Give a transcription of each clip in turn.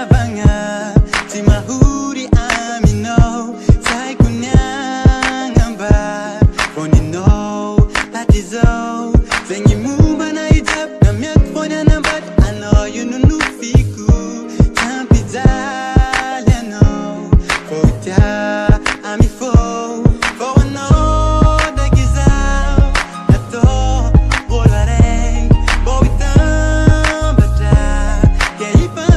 Banga, si mahuri amino, sai kunyangamba, fonino, hatizo, zengi muba na ijab, na miak fonya na bat, I know you no fiku, champiza, leno, fota, ami fo, for no, da gizao, ato, bolare, boitam, bata, keipa.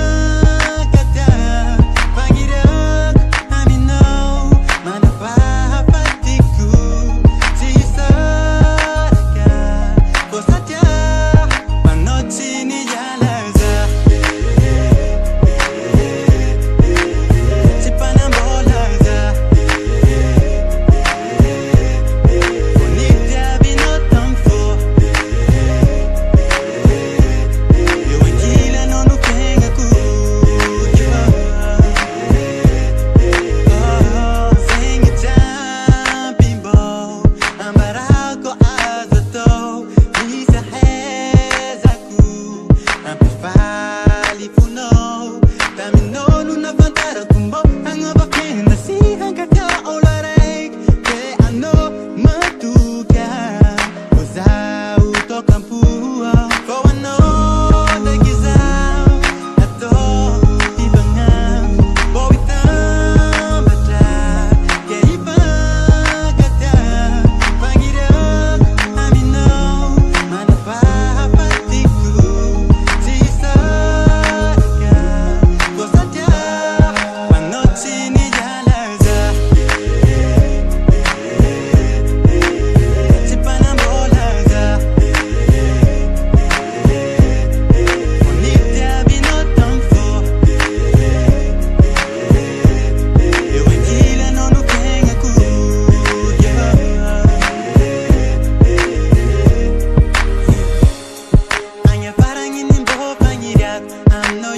I'm no